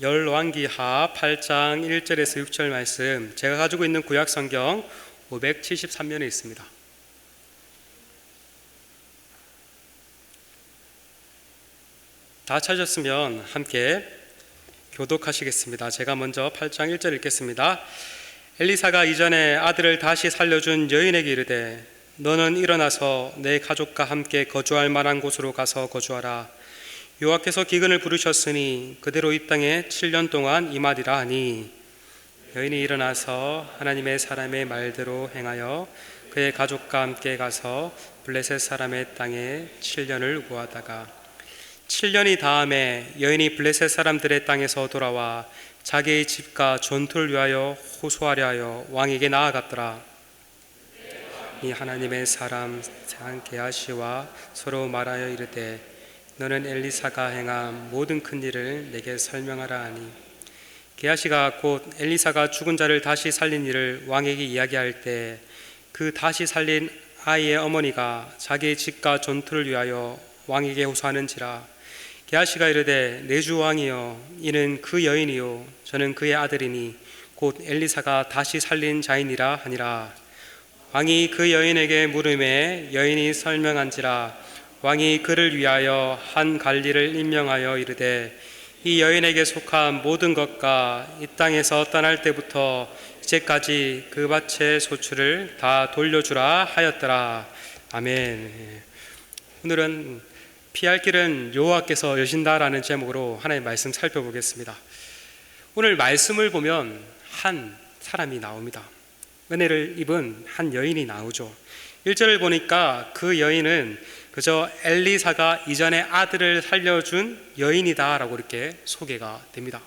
열왕기하 8장 1절에서 6절 말씀, 제가 가지고 있는 구약 성경 573면에 있습니다. 다 찾았으면 함께 교독하시겠습니다. 제가 먼저 8장 1절 읽겠습니다. 엘리사가 이전에 아들을 다시 살려준 여인에게 이르되 너는 일어나서 내 가족과 함께 거주할 만한 곳으로 가서 거주하라. 여호와께서 기근을 부르셨으니 그대로 이 땅에 7년 동안 임하리라 하니, 여인이 일어나서 하나님의 사람의 말대로 행하여 그의 가족과 함께 가서 블레셋 사람의 땅에 7년을 구하다가 7년이 다음에 여인이 블레셋 사람들의 땅에서 돌아와 자기의 집과 전투를 위하여 호소하려 하여 왕에게 나아갔더라. 이 하나님의 사람 게하시와 서로 말하여 이르되 너는 엘리사가 행한 모든 큰 일을 내게 설명하라 하니, 게하시가 곧 엘리사가 죽은 자를 다시 살린 일을 왕에게 이야기할 때 그 다시 살린 아이의 어머니가 자기의 집과 전투를 위하여 왕에게 호소하는지라. 게하시가 이르되 내 주 왕이여, 이는 그 여인이요 저는 그의 아들이니 곧 엘리사가 다시 살린 자이니라 하니라. 왕이 그 여인에게 물음에 여인이 설명한지라. 왕이 그를 위하여 한 관리를 임명하여 이르되 이 여인에게 속한 모든 것과 이 땅에서 떠날 때부터 이제까지 그 밭의 소출을 다 돌려주라 하였더라. 아멘. 오늘은 피할 길은 여호와께서 여신다라는 제목으로 하나님의 말씀 살펴보겠습니다. 오늘 말씀을 보면 한 사람이 나옵니다. 은혜를 입은 한 여인이 나오죠. 1절을 보니까 그 여인은 그저 엘리사가 이전에 아들을 살려준 여인이다 라고 이렇게 소개가 됩니다.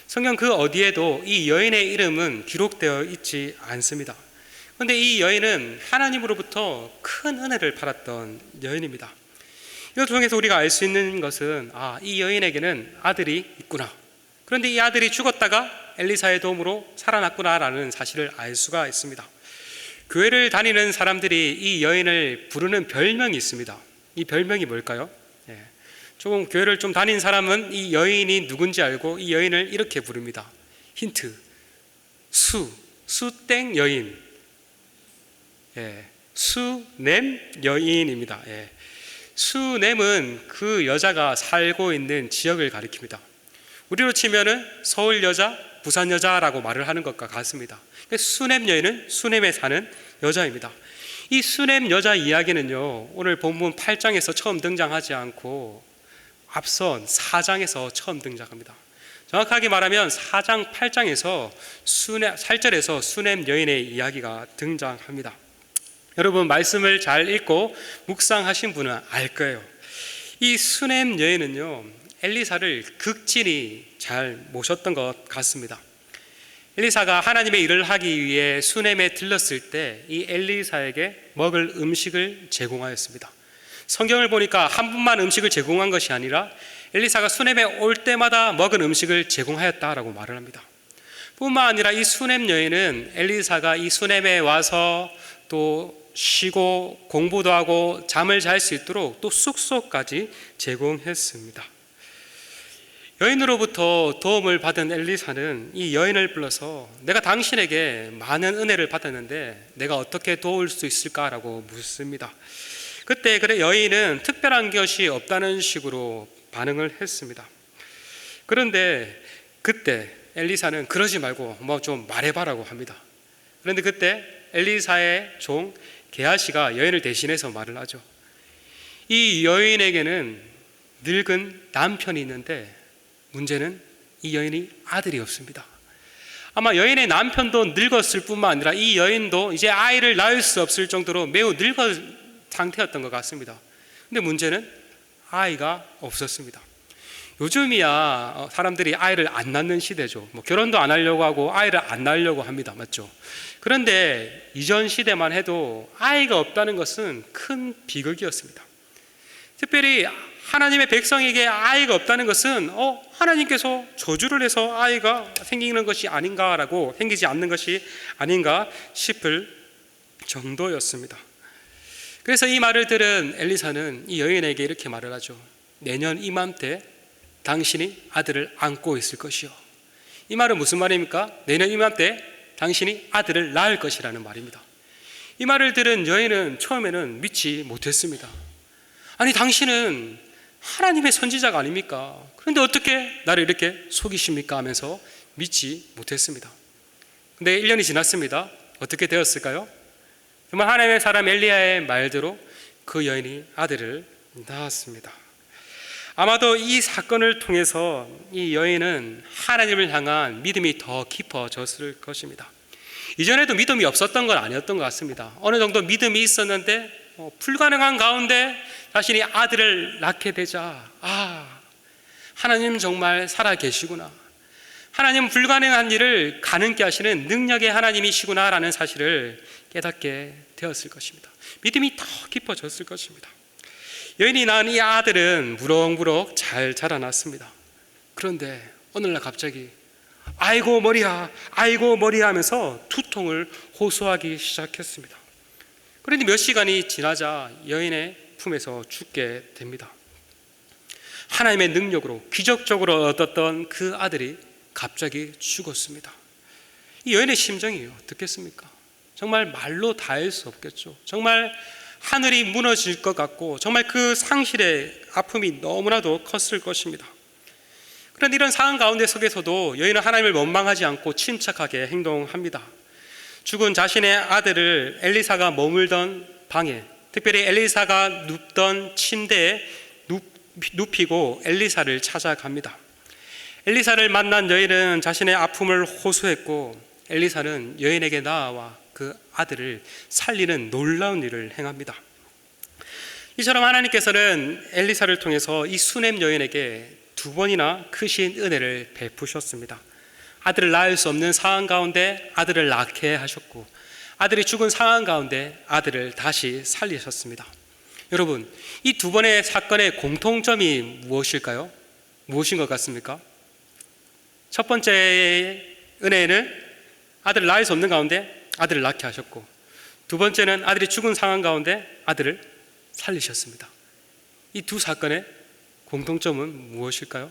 성경 그 어디에도 이 여인의 이름은 기록되어 있지 않습니다. 그런데 이 여인은 하나님으로부터 큰 은혜를 받았던 여인입니다. 이걸 통해서 우리가 알 수 있는 것은 이 여인에게는 아들이 있구나. 그런데 이 아들이 죽었다가 엘리사의 도움으로 살아났구나라는 사실을 알 수가 있습니다. 교회를 다니는 사람들이 이 여인을 부르는 별명이 있습니다. 이 별명이 뭘까요? 조금 교회를 좀 다닌 사람은 이 여인이 누군지 알고 이 여인을 이렇게 부릅니다. 힌트: 수땡 여인, 수냄 여인입니다. 수냄은 그 여자가 살고 있는 지역을 가리킵니다. 우리로 치면은 서울 여자, 부산 여자라고 말을 하는 것과 같습니다. 수냄 여인은 수냄에 사는 여자입니다. 이 수냄 여자 이야기는요, 오늘 본문 8장에서 처음 등장하지 않고 앞선 4장에서 처음 등장합니다. 정확하게 말하면 4장 8장에서 8절에서 수냄 여인의 이야기가 등장합니다. 여러분, 말씀을 잘 읽고 묵상하신 분은 알 거예요. 이 수냄 여인은요, 엘리사를 극진히 잘 모셨던 것 같습니다. 엘리사가 하나님의 일을 하기 위해 수넴에 들렀을 때 이 엘리사에게 먹을 음식을 제공하였습니다. 성경을 보니까 한 분만 음식을 제공한 것이 아니라 엘리사가 수넴에 올 때마다 먹은 음식을 제공하였다라고 말을 합니다. 뿐만 아니라 이 수넴 여인은 엘리사가 이 수넴에 와서 또 쉬고 공부도 하고 잠을 잘 수 있도록 또 숙소까지 제공했습니다. 여인으로부터 도움을 받은 엘리사는 이 여인을 불러서 내가 당신에게 많은 은혜를 받았는데 내가 어떻게 도울 수 있을까라고 묻습니다. 그때 여인은 특별한 것이 없다는 식으로 반응을 했습니다. 그런데 그때 엘리사는 그러지 말고 뭐 좀 말해봐라고 합니다. 그런데 그때 엘리사의 종 게하시가 여인을 대신해서 말을 하죠. 이 여인에게는 늙은 남편이 있는데 문제는 이 여인이 아들이 없습니다. 아마 여인의 남편도 늙었을 뿐만 아니라 이 여인도 이제 아이를 낳을 수 없을 정도로 매우 늙은 상태였던 것 같습니다. 근데 문제는 아이가 없었습니다. 요즘이야 사람들이 아이를 안 낳는 시대죠. 결혼도 안 하려고 하고 아이를 안 낳으려고 합니다. 맞죠? 그런데 이전 시대만 해도 아이가 없다는 것은 큰 비극이었습니다. 특별히 하나님의 백성에게 아이가 없다는 것은 하나님께서 저주를 해서 아이가 생기는 것이 아닌가라고, 생기지 않는 것이 아닌가 싶을 정도였습니다. 그래서 이 말을 들은 엘리사는 이 여인에게 이렇게 말을 하죠. 내년 이맘때 당신이 아들을 안고 있을 것이요. 이 말은 무슨 말입니까? 내년 이맘때 당신이 아들을 낳을 것이라는 말입니다. 이 말을 들은 여인은 처음에는 믿지 못했습니다. 아니, 당신은 하나님의 선지자가 아닙니까? 그런데 어떻게 나를 이렇게 속이십니까? 하면서 믿지 못했습니다. 근데 1년이 지났습니다. 어떻게 되었을까요? 정말 하나님의 사람 엘리야의 말대로 그 여인이 아들을 낳았습니다. 아마도 이 사건을 통해서 이 여인은 하나님을 향한 믿음이 더 깊어졌을 것입니다. 이전에도 믿음이 없었던 건 아니었던 것 같습니다. 어느 정도 믿음이 있었는데 불가능한 가운데 자신이 아들을 낳게 되자, 하나님 정말 살아계시구나, 하나님 불가능한 일을 가능케 하시는 능력의 하나님이시구나 라는 사실을 깨닫게 되었을 것입니다. 믿음이 더 깊어졌을 것입니다. 여인이 낳은 이 아들은 무럭무럭 잘 자라났습니다. 그런데 어느 날 갑자기 아이고 머리야, 아이고 머리야 하면서 두통을 호소하기 시작했습니다. 그런데 몇 시간이 지나자 여인의 품에서 죽게 됩니다. 하나님의 능력으로 기적적으로 얻었던 그 아들이 갑자기 죽었습니다. 이 여인의 심정이 어떻겠습니까? 정말 말로 다 할 수 없겠죠. 정말 하늘이 무너질 것 같고 정말 그 상실의 아픔이 너무나도 컸을 것입니다. 그런데 이런 상황 가운데 속에서도 여인은 하나님을 원망하지 않고 침착하게 행동합니다. 죽은 자신의 아들을 엘리사가 머물던 방에, 특별히 엘리사가 눕던 침대에 눕히고 엘리사를 찾아갑니다. 엘리사를 만난 여인은 자신의 아픔을 호소했고 엘리사는 여인에게 나아와 그 아들을 살리는 놀라운 일을 행합니다. 이처럼 하나님께서는 엘리사를 통해서 이 수넴 여인에게 2번이나 크신 은혜를 베푸셨습니다. 아들을 낳을 수 없는 상황 가운데 아들을 낳게 하셨고 아들이 죽은 상황 가운데 아들을 다시 살리셨습니다. 여러분, 이 2번의 사건의 공통점이 무엇일까요? 무엇인 것 같습니까? 첫 번째 은혜는 아들을 낳을 수 없는 가운데 아들을 낳게 하셨고, 두 번째는 아들이 죽은 상황 가운데 아들을 살리셨습니다. 이 두 사건의 공통점은 무엇일까요?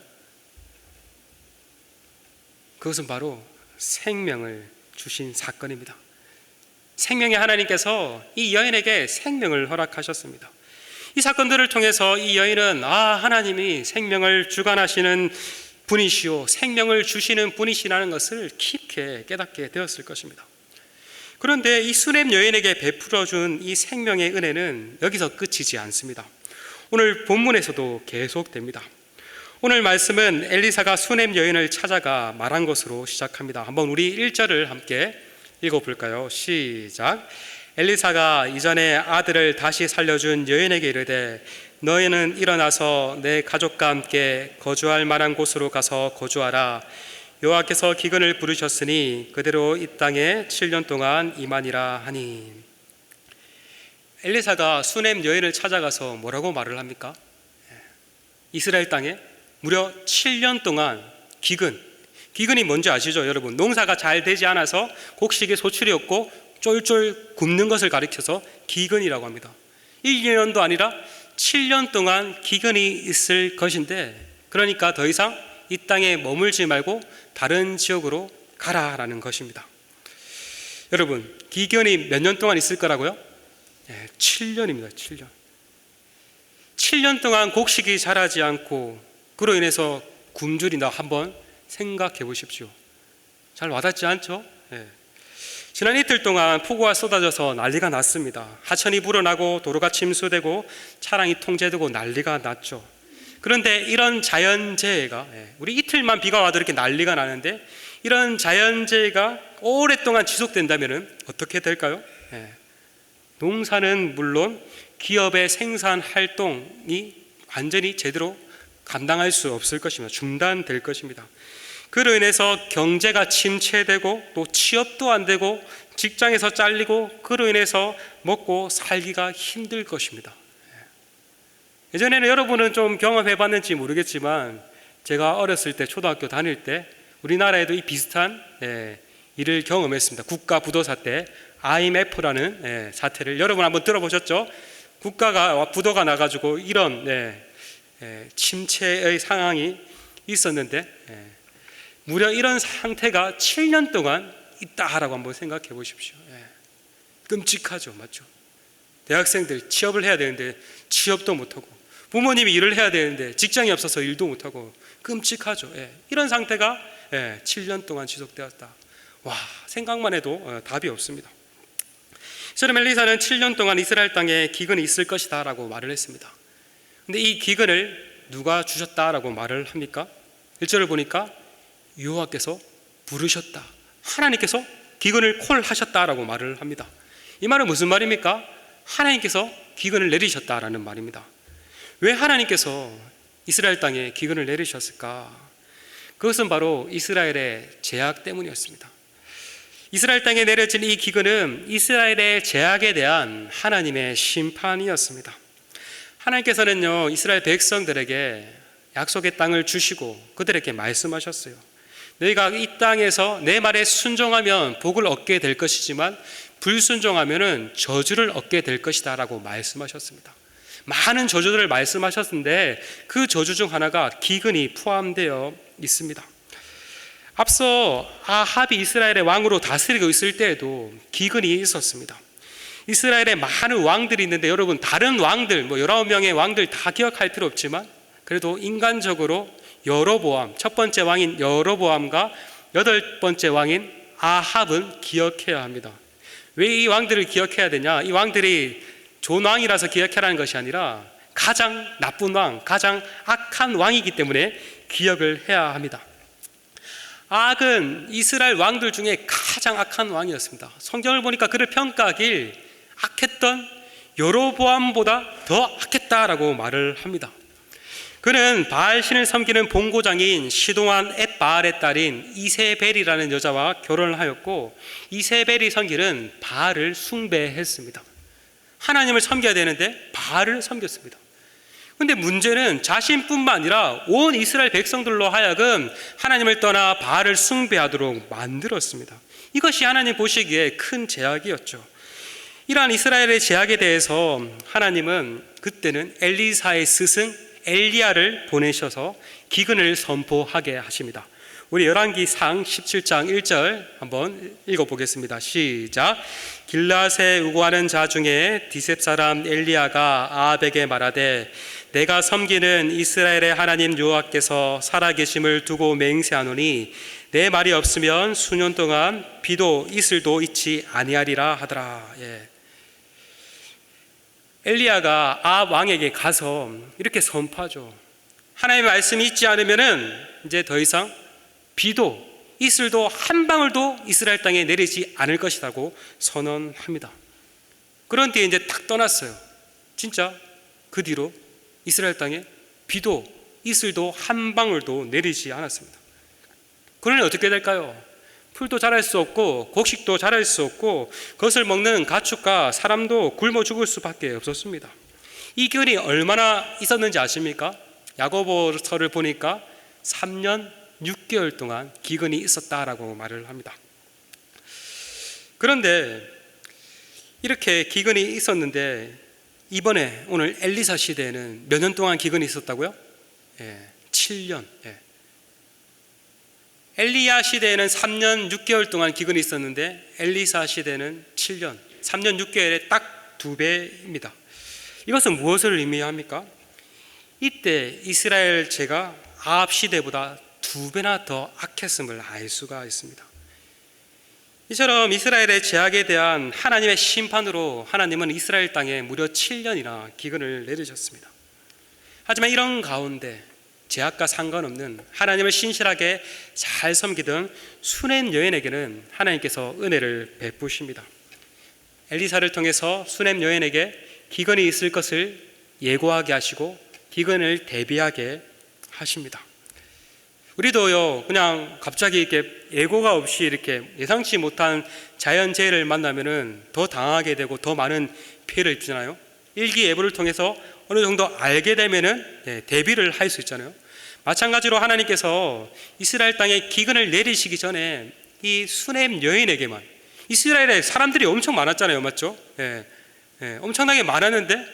그것은 바로 생명을 주신 사건입니다. 생명의 하나님께서 이 여인에게 생명을 허락하셨습니다. 이 사건들을 통해서 이 여인은 하나님이 생명을 주관하시는 분이시오, 생명을 주시는 분이시라는 것을 깊게 깨닫게 되었을 것입니다. 그런데 이 수넴 여인에게 베풀어준 이 생명의 은혜는 여기서 끝이지 않습니다. 오늘 본문에서도 계속됩니다. 오늘 말씀은 엘리사가 수넴 여인을 찾아가 말한 것으로 시작합니다. 한번 우리 1절을 함께 읽어볼까요? 시작. 엘리사가 이전에 아들을 다시 살려준 여인에게 이르되 너희는 일어나서 내 가족과 함께 거주할 만한 곳으로 가서 거주하라. 여호와께서 기근을 부르셨으니 그대로 이 땅에 7년 동안 임하니라 하니. 엘리사가 수넴 여인을 찾아가서 뭐라고 말을 합니까? 이스라엘 땅에 무려 7년 동안 기근이 뭔지 아시죠 여러분? 농사가 잘 되지 않아서 곡식의 소출이 없고 쫄쫄 굶는 것을 가리켜서 기근이라고 합니다. 1년도 아니라 7년 동안 기근이 있을 것인데, 그러니까 더 이상 이 땅에 머물지 말고 다른 지역으로 가라라는 것입니다. 여러분, 기근이 몇 년 동안 있을 거라고요? 7년입니다. 7년. 7년 동안 곡식이 자라지 않고 그로 인해서 굶주린다. 한번 생각해 보십시오. 잘 와닿지 않죠? 지난 이틀 동안 폭우가 쏟아져서 난리가 났습니다. 하천이 불어나고 도로가 침수되고 차량이 통제되고 난리가 났죠. 그런데 이런 자연재해가, 우리 이틀만 비가 와도 이렇게 난리가 나는데 이런 자연재해가 오랫동안 지속된다면 어떻게 될까요? 농사는 물론 기업의 생산 활동이 완전히 제대로 감당할 수 없을 것입니다. 중단될 것입니다. 그로 인해서 경제가 침체되고 또 취업도 안 되고 직장에서 잘리고 그로 인해서 먹고 살기가 힘들 것입니다. 예전에는 여러분은 좀 경험해 봤는지 모르겠지만 제가 어렸을 때 초등학교 다닐 때 우리나라에도 이 비슷한 일을 경험했습니다. 국가 부도사 때 IMF라는 사태를 여러분 한번 들어보셨죠? 국가가 부도가 나가지고 이런 침체의 상황이 있었는데 무려 이런 상태가 7년 동안 있다라고 한번 생각해 보십시오. 끔찍하죠, 맞죠? 대학생들 취업을 해야 되는데 취업도 못하고, 부모님이 일을 해야 되는데 직장이 없어서 일도 못하고, 끔찍하죠. 이런 상태가 7년 동안 지속되었다. 와, 생각만 해도 답이 없습니다. 이처럼 엘리사는 7년 동안 이스라엘 땅에 기근이 있을 것이다 라고 말을 했습니다. 근데 이 기근을 누가 주셨다라고 말을 합니까? 1절을 보니까 여호와께서 부르셨다, 하나님께서 기근을 콜하셨다라고 말을 합니다. 이 말은 무슨 말입니까? 하나님께서 기근을 내리셨다라는 말입니다. 왜 하나님께서 이스라엘 땅에 기근을 내리셨을까? 그것은 바로 이스라엘의 죄악 때문이었습니다. 이스라엘 땅에 내려진 이 기근은 이스라엘의 죄악에 대한 하나님의 심판이었습니다. 하나님께서는요, 이스라엘 백성들에게 약속의 땅을 주시고 그들에게 말씀하셨어요. 너희가 이 땅에서 내 말에 순종하면 복을 얻게 될 것이지만 불순종하면 저주를 얻게 될 것이다 라고 말씀하셨습니다. 많은 저주들을 말씀하셨는데 그 저주 중 하나가 기근이 포함되어 있습니다. 앞서 아합이 이스라엘의 왕으로 다스리고 있을 때에도 기근이 있었습니다. 이스라엘에 많은 왕들이 있는데 여러분, 다른 왕들 19명의 왕들 다 기억할 필요 없지만 그래도 인간적으로 여로보암, 첫 번째 왕인 여로보암과 8번째 왕인 아합은 기억해야 합니다. 왜 이 왕들을 기억해야 되냐? 이 왕들이 좋은 왕이라서 기억하라는 것이 아니라 가장 나쁜 왕, 가장 악한 왕이기 때문에 기억을 해야 합니다. 아합은 이스라엘 왕들 중에 가장 악한 왕이었습니다. 성경을 보니까 그를 평가하길 악했던 여로보암보다 더 악했다라고 말을 합니다. 그는 바알 신을 섬기는 본고장인 시동한 엣바알의 딸인 이세벨이라는 여자와 결혼을 하였고, 이세벨이 섬기는 바알을 숭배했습니다. 하나님을 섬겨야 되는데 바알을 섬겼습니다. 그런데 문제는 자신뿐만 아니라 온 이스라엘 백성들로 하여금 하나님을 떠나 바알을 숭배하도록 만들었습니다. 이것이 하나님 보시기에 큰 죄악이었죠. 이러한 이스라엘의 죄악에 대해서 하나님은 그때는 엘리사의 스승 엘리야를 보내셔서 기근을 선포하게 하십니다. 우리 열왕기상 17장 1절 한번 읽어보겠습니다. 시작. 길앗에 우고하는 자 중에 디셉 사람 엘리야가 아합에게 말하되 내가 섬기는 이스라엘의 하나님 여호와께서 살아계심을 두고 맹세하노니 내 말이 없으면 수년 동안 비도 이슬도 있지 아니하리라 하더라. 엘리야가 아합 왕에게 가서 이렇게 선포하죠. 하나님의 말씀이 있지 않으면은 이제 더 이상 비도 이슬도 한 방울도 이스라엘 땅에 내리지 않을 것이라고 선언합니다. 그런 뒤에 이제 딱 떠났어요. 진짜 그 뒤로 이스라엘 땅에 비도 이슬도 한 방울도 내리지 않았습니다. 그러니 어떻게 될까요? 풀도 자랄 수 없고 곡식도 자랄 수 없고 그것을 먹는 가축과 사람도 굶어 죽을 수밖에 없었습니다. 이 기근이 얼마나 있었는지 아십니까? 야고보서를 보니까 3년 6개월 동안 기근이 있었다라고 말을 합니다. 그런데 이렇게 기근이 있었는데 이번에 오늘 엘리사 시대에는 몇 년 동안 기근이 있었다고요? 7년. 엘리야 시대에는 3년 6개월 동안 기근이 있었는데 엘리사 시대는 7년, 3년 6개월의 딱 2배입니다. 이것은 무엇을 의미합니까? 이때 이스라엘 죄가 아합 시대보다 2배나 더 악했음을 알 수가 있습니다. 이처럼 이스라엘의 죄악에 대한 하나님의 심판으로 하나님은 이스라엘 땅에 무려 7년이나 기근을 내리셨습니다. 하지만 이런 가운데 죄악과 상관없는 하나님을 신실하게 잘 섬기던 수넴 여인에게는 하나님께서 은혜를 베푸십니다. 엘리사를 통해서 수넴 여인에게 기근이 있을 것을 예고하게 하시고 기근을 대비하게 하십니다. 우리도요, 그냥 갑자기 이렇게 예고가 없이 이렇게 예상치 못한 자연재해를 만나면은 더 당하게 되고 더 많은 피해를 입잖아요. 일기예보를 통해서 어느 정도 알게 되면은 대비를 할 수 있잖아요. 마찬가지로 하나님께서 이스라엘 땅에 기근을 내리시기 전에 이 수넴 여인에게만, 이스라엘에 사람들이 엄청 많았잖아요, 맞죠? 엄청나게 많았는데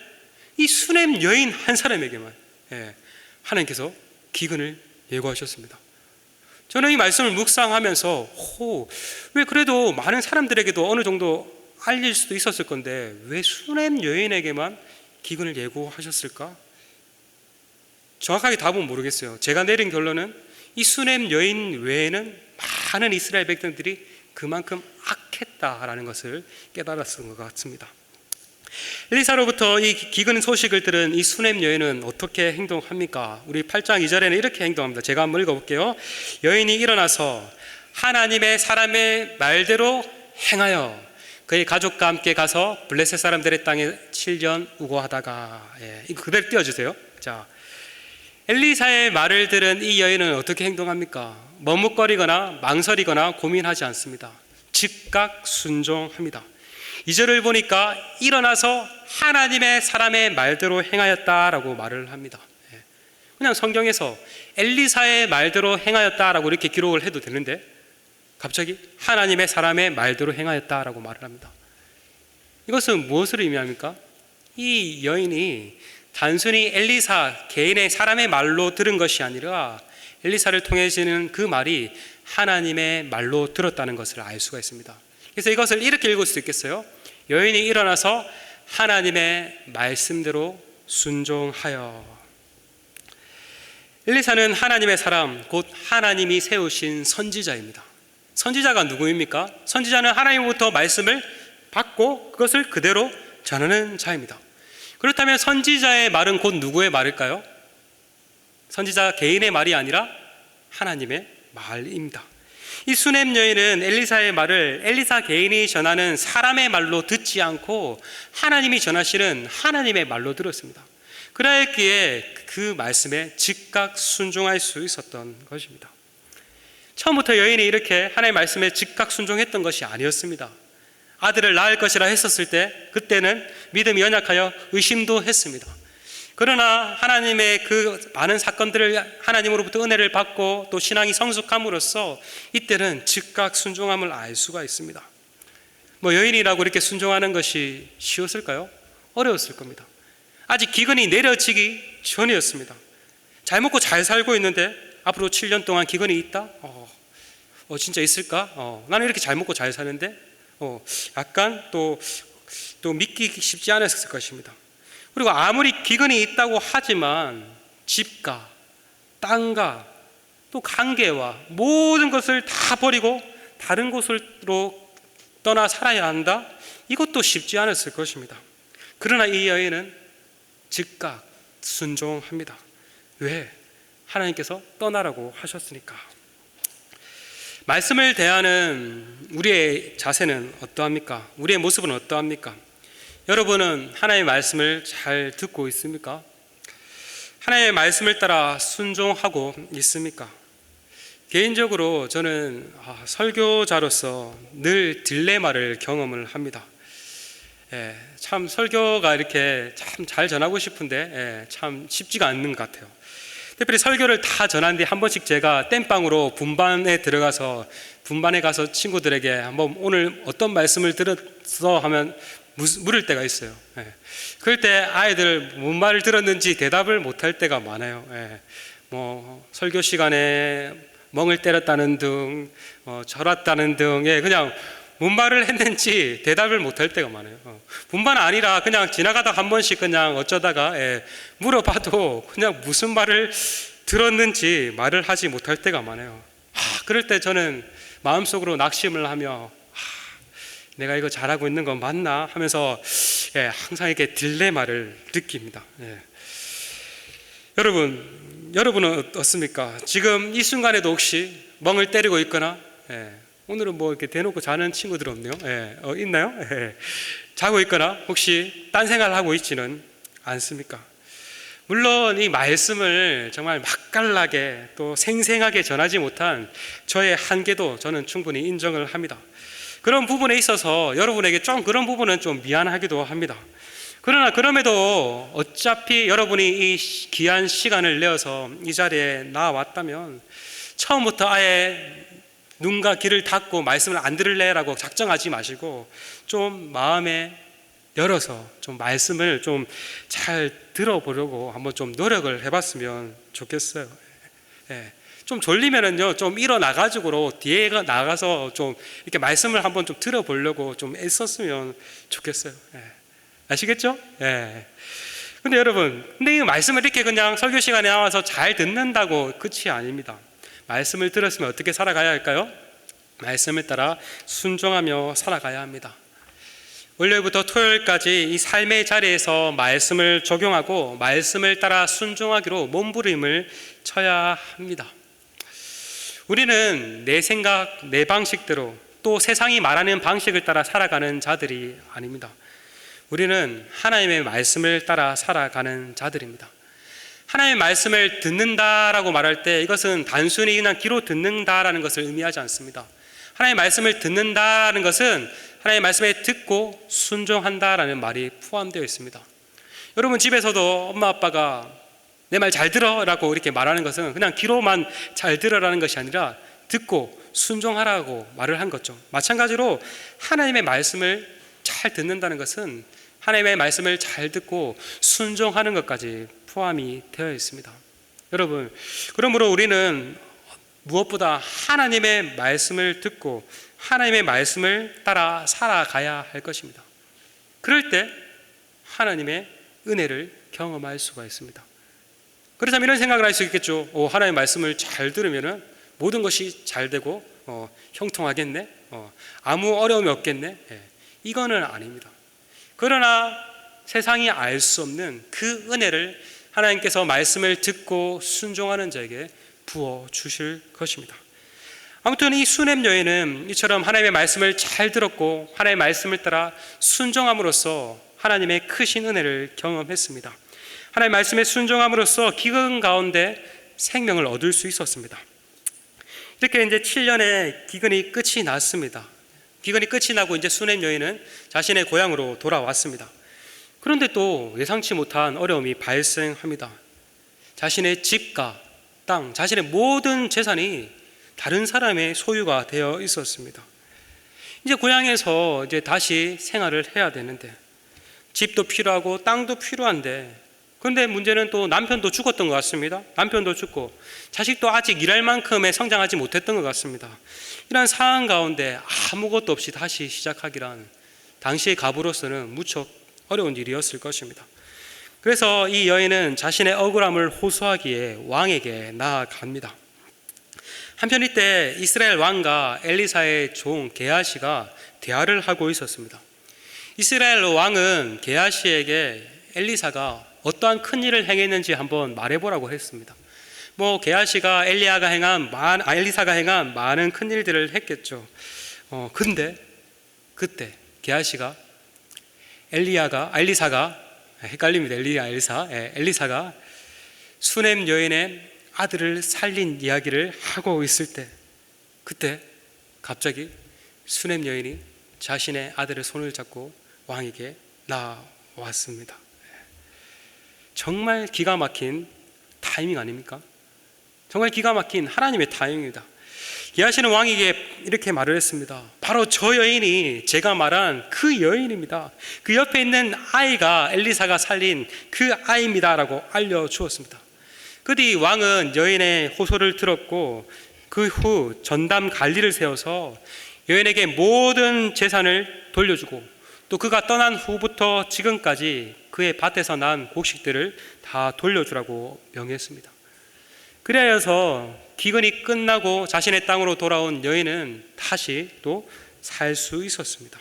이 수넴 여인 한 사람에게만 하나님께서 기근을 예고하셨습니다. 저는 이 말씀을 묵상하면서 왜 그래도 많은 사람들에게도 어느 정도 알릴 수도 있었을 건데 왜 수냄 여인에게만 기근을 예고하셨을까? 정확하게 답은 모르겠어요. 제가 내린 결론은 이 수냄 여인 외에는 많은 이스라엘 백성들이 그만큼 악했다라는 것을 깨달았던 것 같습니다. 엘리사로부터 이 기근 소식을 들은 이 수냄 여인은 어떻게 행동합니까? 우리 8장 2절에는 이렇게 행동합니다. 제가 한번 읽어볼게요. 여인이 일어나서 하나님의 사람의 말대로 행하여 그의 가족과 함께 가서 블레셋 사람들의 땅에 7년 우거하다가, 이거 그대로 띄워주세요. 자, 엘리사의 말을 들은 이 여인은 어떻게 행동합니까? 머뭇거리거나 망설이거나 고민하지 않습니다. 즉각 순종합니다. 2절을 보니까 일어나서 하나님의 사람의 말대로 행하였다라고 말을 합니다. 그냥 성경에서 엘리사의 말대로 행하였다라고 이렇게 기록을 해도 되는데 갑자기 하나님의 사람의 말대로 행하였다라고 말을 합니다. 이것은 무엇을 의미합니까? 이 여인이 단순히 엘리사 개인의 사람의 말로 들은 것이 아니라 엘리사를 통해지는 그 말이 하나님의 말로 들었다는 것을 알 수가 있습니다. 그래서 이것을 이렇게 읽을 수 있겠어요? 여인이 일어나서 하나님의 말씀대로 순종하여. 엘리사는 하나님의 사람, 곧 하나님이 세우신 선지자입니다. 선지자가 누구입니까? 선지자는 하나님으로부터 말씀을 받고 그것을 그대로 전하는 자입니다. 그렇다면 선지자의 말은 곧 누구의 말일까요? 선지자 개인의 말이 아니라 하나님의 말입니다. 이 수냄 여인은 엘리사의 말을 엘리사 개인이 전하는 사람의 말로 듣지 않고 하나님이 전하시는 하나님의 말로 들었습니다. 그러했기에 그 말씀에 즉각 순종할 수 있었던 것입니다. 처음부터 여인이 이렇게 하나님의 말씀에 즉각 순종했던 것이 아니었습니다. 아들을 낳을 것이라 했었을 때 그때는 믿음이 연약하여 의심도 했습니다. 그러나 하나님의 그 많은 사건들을 하나님으로부터 은혜를 받고 또 신앙이 성숙함으로써 이때는 즉각 순종함을 알 수가 있습니다. 여인이라고 이렇게 순종하는 것이 쉬웠을까요? 어려웠을 겁니다. 아직 기근이 내려지기 전이었습니다. 잘 먹고 잘 살고 있는데 앞으로 7년 동안 기근이 있다? 진짜 있을까? 나는 이렇게 잘 먹고 잘 사는데 약간 또 믿기 쉽지 않았을 것입니다. 그리고 아무리 기근이 있다고 하지만 집과 땅과 또 관계와 모든 것을 다 버리고 다른 곳으로 떠나 살아야 한다? 이것도 쉽지 않았을 것입니다. 그러나 이 여인은 즉각 순종합니다. 왜? 하나님께서 떠나라고 하셨으니까. 말씀을 대하는 우리의 자세는 어떠합니까? 우리의 모습은 어떠합니까? 여러분은 하나님의 말씀을 잘 듣고 있습니까? 하나님의 말씀을 따라 순종하고 있습니까? 개인적으로 저는 설교자로서 늘 딜레마를 경험을 합니다. 참 설교가 이렇게 참 잘 전하고 싶은데 참 쉽지가 않는 것 같아요. 특별히 설교를 다 전한 뒤 한 번씩 제가 땜빵으로 분반에 들어가서 분반에 가서 친구들에게 한번 오늘 어떤 말씀을 들었어 하면 물을 때가 있어요. 그럴 때 아이들 뭔 말을 들었는지 대답을 못할 때가 많아요. 설교 시간에 멍을 때렸다는 등 절았다는 등 그냥 뭔 말을 했는지 대답을 못할 때가 많아요. 분반 아니라 그냥 지나가다가 한 번씩 그냥 어쩌다가 물어봐도 그냥 무슨 말을 들었는지 말을 하지 못할 때가 많아요. 그럴 때 저는 마음속으로 낙심을 하며 내가 이거 잘하고 있는 건 맞나 하면서 항상 이렇게 딜레마를 느낍니다. 여러분은 어떻습니까? 지금 이 순간에도 혹시 멍을 때리고 있거나 오늘은 이렇게 대놓고 자는 친구들 없네요. 있나요? 자고 있거나 혹시 딴 생각을 하고 있지는 않습니까? 물론 이 말씀을 정말 맛깔나게 또 생생하게 전하지 못한 저의 한계도 저는 충분히 인정을 합니다. 그런 부분에 있어서 여러분에게 좀 그런 부분은 좀 미안하기도 합니다. 그러나 그럼에도 어차피 여러분이 이 귀한 시간을 내어서 이 자리에 나왔다면 처음부터 아예 눈과 귀를 닫고 말씀을 안 들을래라고 작정하지 마시고 좀 마음에 열어서 좀 말씀을 좀 잘 들어보려고 한번 좀 노력을 해봤으면 좋겠어요. 예. 좀 졸리면은요, 좀 일어나가지고 뒤에 나가서 좀 이렇게 말씀을 한번 좀 들어보려고 좀 애썼으면 좋겠어요. 예. 아시겠죠? 예. 근데 여러분, 근데 이 말씀을 이렇게 그냥 설교 시간에 나와서 잘 듣는다고 끝이 아닙니다. 말씀을 들었으면 어떻게 살아가야 할까요? 말씀을 따라 순종하며 살아가야 합니다. 월요일부터 토요일까지 이 삶의 자리에서 말씀을 적용하고 말씀을 따라 순종하기로 몸부림을 쳐야 합니다. 우리는 내 생각, 내 방식대로 또 세상이 말하는 방식을 따라 살아가는 자들이 아닙니다. 우리는 하나님의 말씀을 따라 살아가는 자들입니다. 하나님의 말씀을 듣는다라고 말할 때 이것은 단순히 그냥 귀로 듣는다라는 것을 의미하지 않습니다. 하나님의 말씀을 듣는다라는 것은 하나님의 말씀에 듣고 순종한다라는 말이 포함되어 있습니다. 여러분 집에서도 엄마 아빠가 내 말 잘 들어라고 이렇게 말하는 것은 그냥 귀로만 잘 들어라는 것이 아니라 듣고 순종하라고 말을 한 거죠. 마찬가지로 하나님의 말씀을 잘 듣는다는 것은 하나님의 말씀을 잘 듣고 순종하는 것까지 포함이 되어 있습니다. 여러분, 그러므로 우리는 무엇보다 하나님의 말씀을 듣고 하나님의 말씀을 따라 살아가야 할 것입니다. 그럴 때 하나님의 은혜를 경험할 수가 있습니다. 그렇다면 이런 생각을 할 수 있겠죠. 하나님의 말씀을 잘 들으면 모든 것이 잘 되고 형통하겠네, 아무 어려움이 없겠네. 이거는 아닙니다. 그러나 세상이 알 수 없는 그 은혜를 하나님께서 말씀을 듣고 순종하는 자에게 부어 주실 것입니다. 아무튼 이 수넴 여인은 이처럼 하나님의 말씀을 잘 들었고 하나님의 말씀을 따라 순종함으로써 하나님의 크신 은혜를 경험했습니다. 하나님의 말씀에 순종함으로써 기근 가운데 생명을 얻을 수 있었습니다. 이렇게 이제 7년의 기근이 끝이 났습니다. 기근이 끝이 나고 이제 수넴 여인은 자신의 고향으로 돌아왔습니다. 그런데 또 예상치 못한 어려움이 발생합니다. 자신의 집과 땅, 자신의 모든 재산이 다른 사람의 소유가 되어 있었습니다. 이제 고향에서 이제 다시 생활을 해야 되는데 집도 필요하고 땅도 필요한데, 그런데 문제는 또 남편도 죽었던 것 같습니다. 남편도 죽고 자식도 아직 일할 만큼의 성장하지 못했던 것 같습니다. 이런 상황 가운데 아무것도 없이 다시 시작하기란 당시의 가부로서는 무척 어려운 일이었을 것입니다. 그래서 이 여인은 자신의 억울함을 호소하기에 왕에게 나아갑니다. 한편 이때 이스라엘 왕과 엘리사의 종 게하시가 대화를 하고 있었습니다. 이스라엘 왕은 게하시에게 엘리사가 어떠한 큰 일을 행했는지 한번 말해보라고 했습니다. 게하시가 엘리사가 행한 많은 큰 일들을 했겠죠. 근데 그때 게하시가 엘리사가 헷갈립니다. 엘리사가 수넴 여인의 아들을 살린 이야기를 하고 있을 때, 그때 갑자기 수넴 여인이 자신의 아들의 손을 잡고 왕에게 나왔습니다. 정말 기가 막힌 타이밍 아닙니까? 정말 기가 막힌 하나님의 타이밍입니다. 게하시는 왕에게 이렇게 말을 했습니다. 바로 저 여인이 제가 말한 그 여인입니다. 그 옆에 있는 아이가 엘리사가 살린 그 아이입니다 라고 알려주었습니다. 그 뒤 왕은 여인의 호소를 들었고 그 후 전담 관리를 세워서 여인에게 모든 재산을 돌려주고 또 그가 떠난 후부터 지금까지 그의 밭에서 난 곡식들을 다 돌려주라고 명했습니다. 그리하여서 기근이 끝나고 자신의 땅으로 돌아온 여인은 다시 또 살 수 있었습니다.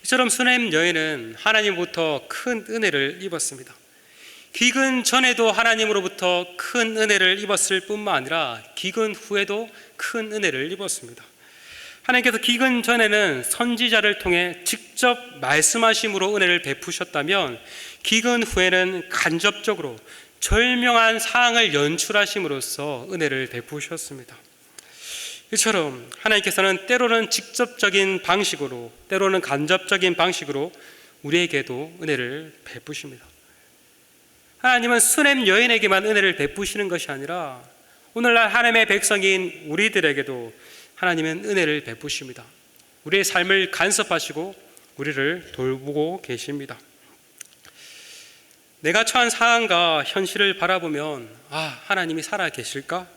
이처럼 수넴 여인은 하나님으로부터 큰 은혜를 입었습니다. 기근 전에도 하나님으로부터 큰 은혜를 입었을 뿐만 아니라 기근 후에도 큰 은혜를 입었습니다. 하나님께서 기근 전에는 선지자를 통해 직접 말씀하심으로 은혜를 베푸셨다면 기근 후에는 간접적으로 절명한 상황을 연출하심으로써 은혜를 베푸셨습니다. 이처럼 하나님께서는 때로는 직접적인 방식으로, 때로는 간접적인 방식으로 우리에게도 은혜를 베푸십니다. 하나님은 수넴 여인에게만 은혜를 베푸시는 것이 아니라 오늘날 하나님의 백성인 우리들에게도 하나님은 은혜를 베푸십니다. 우리의 삶을 간섭하시고 우리를 돌보고 계십니다. 내가 처한 상황과 현실을 바라보면 하나님이 살아 계실까?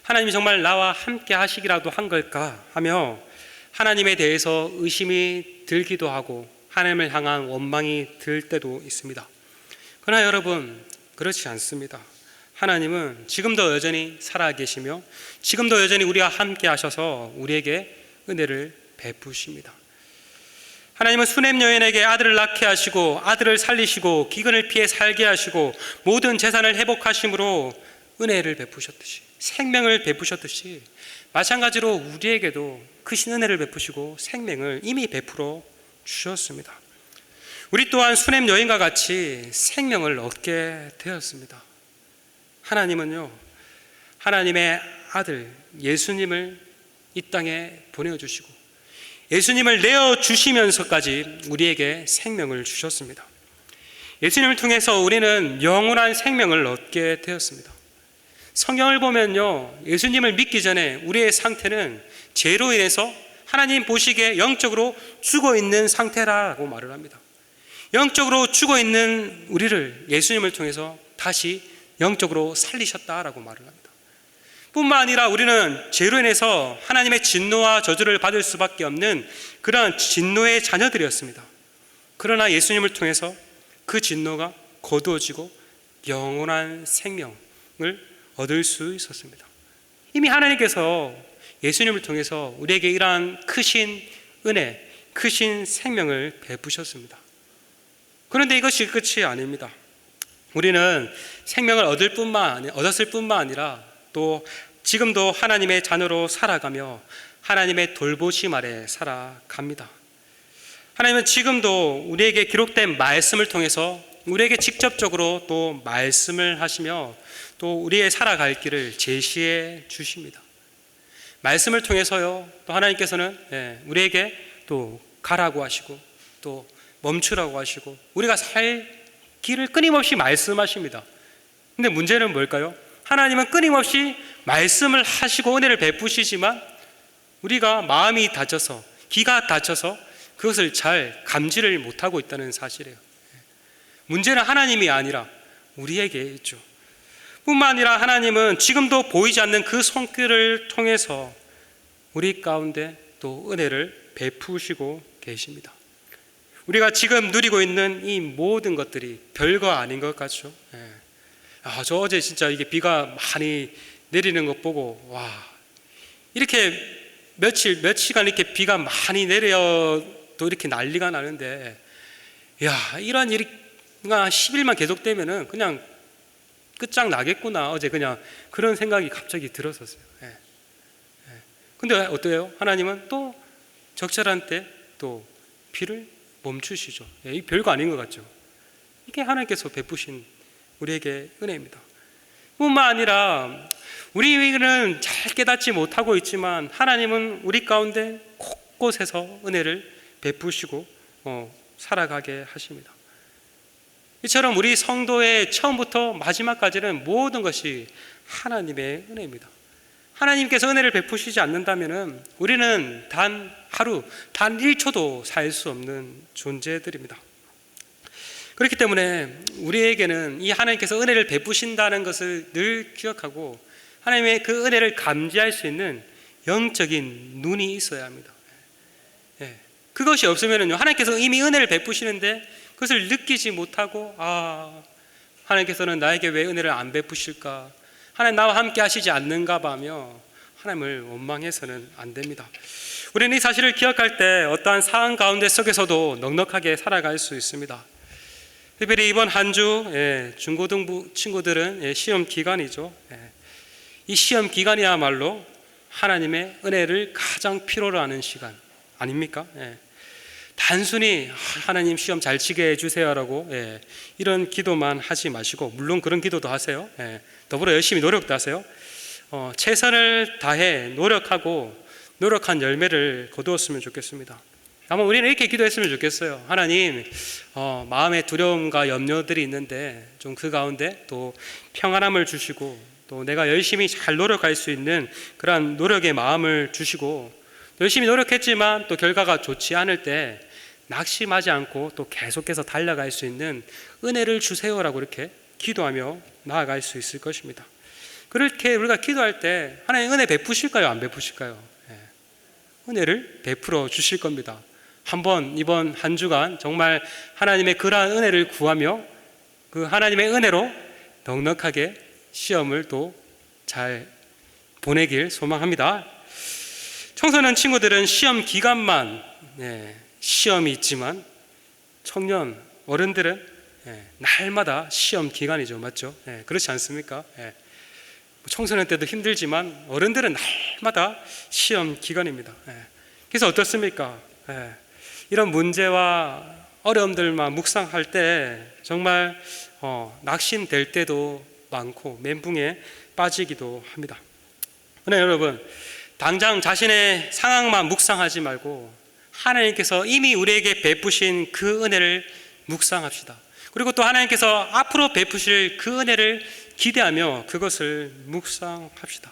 하나님이 정말 나와 함께 하시기라도 한 걸까? 하며 하나님에 대해서 의심이 들기도 하고 하나님을 향한 원망이 들 때도 있습니다. 그러나 여러분, 그렇지 않습니다. 하나님은 지금도 여전히 살아계시며 지금도 여전히 우리와 함께 하셔서 우리에게 은혜를 베푸십니다. 하나님은 수냄 여인에게 아들을 낳게 하시고 아들을 살리시고 기근을 피해 살게 하시고 모든 재산을 회복하심으로 은혜를 베푸셨듯이, 생명을 베푸셨듯이 마찬가지로 우리에게도 크신 은혜를 베푸시고 생명을 이미 베풀어 주셨습니다. 우리 또한 수냄 여인과 같이 생명을 얻게 되었습니다. 하나님은요, 하나님의 아들 예수님을 이 땅에 보내주시고 예수님을 내어주시면서까지 우리에게 생명을 주셨습니다. 예수님을 통해서 우리는 영원한 생명을 얻게 되었습니다. 성경을 보면요, 예수님을 믿기 전에 우리의 상태는 죄로 인해서 하나님 보시기에 영적으로 죽어있는 상태라고 말을 합니다. 영적으로 죽어있는 우리를 예수님을 통해서 다시 영적으로 살리셨다라고 말을 합니다. 뿐만 아니라 우리는 죄로 인해서 하나님의 진노와 저주를 받을 수밖에 없는 그러한 진노의 자녀들이었습니다. 그러나 예수님을 통해서 그 진노가 거두어지고 영원한 생명을 얻을 수 있었습니다. 이미 하나님께서 예수님을 통해서 우리에게 이러한 크신 은혜, 크신 생명을 베푸셨습니다. 그런데 이것이 끝이 아닙니다. 우리는 생명을 얻었을 뿐만 아니라 또 지금도 하나님의 자녀로 살아가며 하나님의 돌보심 아래 살아갑니다. 하나님은 지금도 우리에게 기록된 말씀을 통해서 우리에게 직접적으로 또 말씀을 하시며 또 우리의 살아갈 길을 제시해 주십니다. 말씀을 통해서요, 또 하나님께서는 우리에게 또 가라고 하시고 또 멈추라고 하시고 우리가 살 길을 끊임없이 말씀하십니다. 근데 문제는 뭘까요? 하나님은 끊임없이 말씀을 하시고 은혜를 베푸시지만 우리가 마음이 다쳐서, 귀가 다쳐서 그것을 잘 감지를 못하고 있다는 사실이에요. 문제는 하나님이 아니라 우리에게 있죠. 뿐만 아니라 하나님은 지금도 보이지 않는 그 손길을 통해서 우리 가운데 또 은혜를 베푸시고 계십니다. 우리가 지금 누리고 있는 이 모든 것들이 별거 아닌 것 같죠. 저 어제 진짜 이게 비가 많이 내리는 것 보고 이렇게 몇 시간 이렇게 비가 많이 내려도 이렇게 난리가 나는데 이런 일이 10일만 계속되면은 그냥 끝장나겠구나, 어제 그냥 그런 생각이 갑자기 들었었어요. 근데 어때요? 하나님은 또 적절한 때 또 비를 멈추시죠. 이 별거 아닌 것 같죠. 이게 하나님께서 베푸신 우리에게 은혜입니다. 뿐만 아니라 우리는 잘 깨닫지 못하고 있지만 하나님은 우리 가운데 곳곳에서 은혜를 베푸시고 살아가게 하십니다. 이처럼 우리 성도의 처음부터 마지막까지는 모든 것이 하나님의 은혜입니다. 하나님께서 은혜를 베푸시지 않는다면 우리는 단 하루, 단 1초도 살 수 없는 존재들입니다. 그렇기 때문에 우리에게는 이 하나님께서 은혜를 베푸신다는 것을 늘 기억하고 하나님의 그 은혜를 감지할 수 있는 영적인 눈이 있어야 합니다. 그것이 없으면요, 하나님께서 이미 은혜를 베푸시는데 그것을 느끼지 못하고 하나님께서는 나에게 왜 은혜를 안 베푸실까, 하나님 나와 함께 하시지 않는가 봐며 하나님을 원망해서는 안 됩니다. 우리는 이 사실을 기억할 때 어떠한 상황 가운데 속에서도 넉넉하게 살아갈 수 있습니다. 특별히 이번 한 주 중고등부 친구들은 시험 기간이죠. 이 시험 기간이야말로 하나님의 은혜를 가장 필요로 하는 시간 아닙니까? 단순히 하나님 시험 잘 치게 해주세요라고 이런 기도만 하지 마시고, 물론 그런 기도도 하세요. 더불어 열심히 노력도 하세요. 최선을 다해 노력한 열매를 거두었으면 좋겠습니다. 아마 우리는 이렇게 기도했으면 좋겠어요. 하나님, 마음의 두려움과 염려들이 있는데 좀 그 가운데 또 평안함을 주시고 또 내가 열심히 잘 노력할 수 있는 그러한 노력의 마음을 주시고, 열심히 노력했지만 또 결과가 좋지 않을 때 낙심하지 않고 또 계속해서 달려갈 수 있는 은혜를 주세요라고 이렇게 기도하며 나아갈 수 있을 것입니다. 그렇게 우리가 기도할 때 하나님 은혜 베푸실까요? 안 베푸실까요? 은혜를 베풀어 주실 겁니다. 한번 이번 한 주간 정말 하나님의 그러한 은혜를 구하며 그 하나님의 은혜로 넉넉하게 시험을 또 잘 보내길 소망합니다. 청소년 친구들은 시험 기간만 시험이 있지만 청년 어른들은 날마다 시험 기간이죠. 맞죠? 그렇지 않습니까? 청소년 때도 힘들지만 어른들은 날마다 시험 기간입니다. 그래서 어떻습니까? 이런 문제와 어려움들만 묵상할 때 정말 낙심될 때도 많고 멘붕에 빠지기도 합니다. 그러나 여러분, 당장 자신의 상황만 묵상하지 말고 하나님께서 이미 우리에게 베푸신 그 은혜를 묵상합시다. 그리고 또 하나님께서 앞으로 베푸실 그 은혜를 기대하며 그것을 묵상합시다.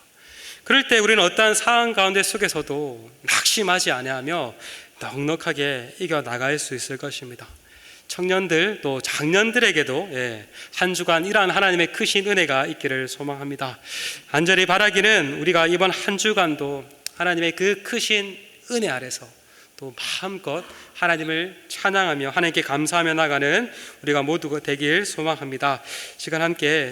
그럴 때 우리는 어떠한 상황 가운데 속에서도 낙심하지 아니하며 넉넉하게 이겨나갈 수 있을 것입니다. 청년들 또 장년들에게도 한 주간 이러한 하나님의 크신 은혜가 있기를 소망합니다. 간절히 바라기는 우리가 이번 한 주간도 하나님의 그 크신 은혜 아래서 또 마음껏 하나님을 찬양하며 하나님께 감사하며 나가는 우리가 모두가 되길 소망합니다. 시간 함께